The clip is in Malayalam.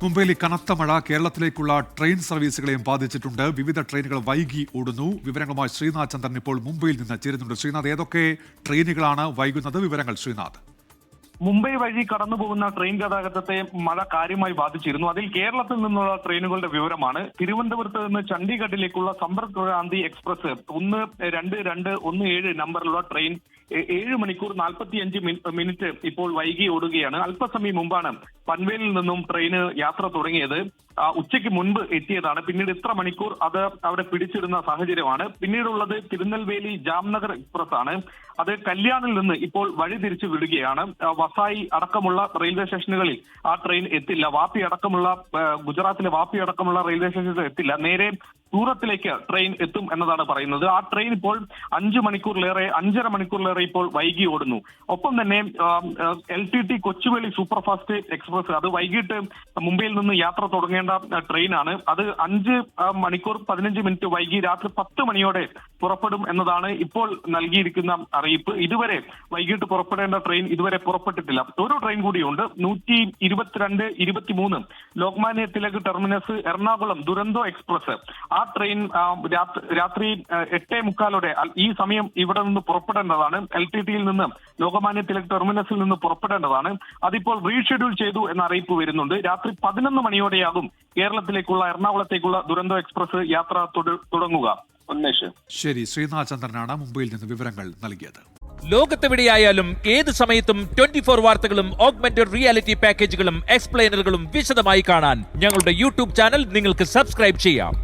മുംബൈയിൽ കനത്ത മഴ കേരളത്തിലേക്കുള്ള ട്രെയിൻ സർവീസുകളെയും ബാധിച്ചിട്ടുണ്ട്. വിവിധ ട്രെയിനുകൾ വൈകി ഓടുന്നു. വിവരങ്ങളുമായി ശ്രീനാഥ് ചന്ദ്രൻ ഇപ്പോൾ മുംബൈയിൽ നിന്ന് ചേരുന്നുണ്ട്. ശ്രീനാഥ്, ഏതൊക്കെ ട്രെയിനുകളാണ് വൈകുന്നത്? വിവരങ്ങൾ ശ്രീനാഥ്. മുംബൈ വഴി കടന്നുപോകുന്ന ട്രെയിൻ ഗതാഗതത്തെ മഴ കാര്യമായി ബാധിച്ചിരുന്നു. അതിൽ കേരളത്തിൽ നിന്നുള്ള ട്രെയിനുകളുടെ വിവരമാണ്. തിരുവനന്തപുരത്ത് നിന്ന് ചണ്ഡീഗഡിലേക്കുള്ള സമ്പർക്ക് ക്രാന്തി എക്സ്പ്രസ് 1-2-2-1-7 നമ്പറിലുള്ള ട്രെയിൻ 7 മണിക്കൂർ 45 മിനിറ്റ് ഇപ്പോൾ വൈകി ഓടുകയാണ്. അല്പസമയം മുമ്പാണ് പൻവേലിൽ നിന്നും ട്രെയിന് യാത്ര തുടങ്ങിയത്. ഉച്ചയ്ക്ക് മുൻപ് എത്തിയതാണ്. പിന്നീട് ഇത്ര മണിക്കൂർ അത് അവിടെ പിടിച്ചിടുന്ന സാഹചര്യമാണ്. പിന്നീടുള്ളത് തിരുനെൽവേലി ജാംനഗർ എക്സ്പ്രസ് ആണ്. അത് കല്യാണിൽ നിന്ന് ഇപ്പോൾ വഴി തിരിച്ചു വിടുകയാണ്. വസായി അടക്കമുള്ള റെയിൽവേ സ്റ്റേഷനുകളിൽ ആ ട്രെയിൻ എത്തില്ല. വാപ്പി അടക്കമുള്ള ഗുജറാത്തിലെ വാപ്പി അടക്കമുള്ള റെയിൽവേ സ്റ്റേഷനുകളിൽ എത്തില്ല. നേരെ സൂറത്തിലേക്ക് ട്രെയിൻ എത്തും എന്നതാണ് പറയുന്നത്. ആ ട്രെയിൻ ഇപ്പോൾ 5 മണിക്കൂറിലേറെ ഇപ്പോൾ വൈകി ഓടുന്നു. ഒപ്പം തന്നെ LTT കൊച്ചുവേളി സൂപ്പർഫാസ്റ്റ് എക്സ്പ്രസ് അത് വൈകിട്ട് മുംബൈയിൽ നിന്ന് യാത്ര തുടങ്ങേണ്ട ട്രെയിനാണ്. അത് 5 മണിക്കൂർ 15 മിനിറ്റ് വൈകി രാത്രി 10 മണിയോടെ പുറപ്പെടും എന്നതാണ് ഇപ്പോൾ നൽകിയിരിക്കുന്ന അറിയിപ്പ്. ഇതുവരെ വൈകിട്ട് പുറപ്പെടേണ്ട ട്രെയിൻ ഇതുവരെ പുറപ്പെട്ടിട്ടില്ല. ഒരു ട്രെയിൻ കൂടിയുണ്ട്. 122-23 ലോക്മാന്യ തിലക് ടെർമിനസ് എറണാകുളം ദുരന്തോ എക്സ്പ്രസ്. ആ ട്രെയിൻ രാത്രി 8:45 ഈ സമയം ഇവിടെ നിന്ന് പുറപ്പെടേണ്ടതാണ്. LTTയിൽ നിന്ന് ലോകമാന്യ തിലക് ടെർമിനസിൽ നിന്ന് പുറപ്പെടേണ്ടതാണ്. അതിപ്പോൾ റീഷെഡ്യൂൾ ചെയ്തു എന്ന അറിയിപ്പ് വരുന്നുണ്ട്. രാത്രി 11 മണിയോടെയാകും കേരളത്തിലേക്കുള്ള എറണാകുളത്തേക്കുള്ള ദുരന്തോ എക്സ്പ്രസ് യാത്ര തുടങ്ങുക. ശരി, ശ്രീനാഥ് ചന്ദ്രനാണ് മുംബൈയിൽ നിന്ന് വിവരങ്ങൾ നൽകിയത്. ലോകത്തെവിടെയായാലും ഏത് സമയത്തും 24 വാർത്തകളും ഓഗ്മെന്റഡ് റിയാലിറ്റി പാക്കേജുകളും എക്സ്പ്ലെയിനറുകളും വിശദമായി കാണാൻ ഞങ്ങളുടെ യൂട്യൂബ് ചാനൽ നിങ്ങൾക്ക് സബ്സ്ക്രൈബ് ചെയ്യാം.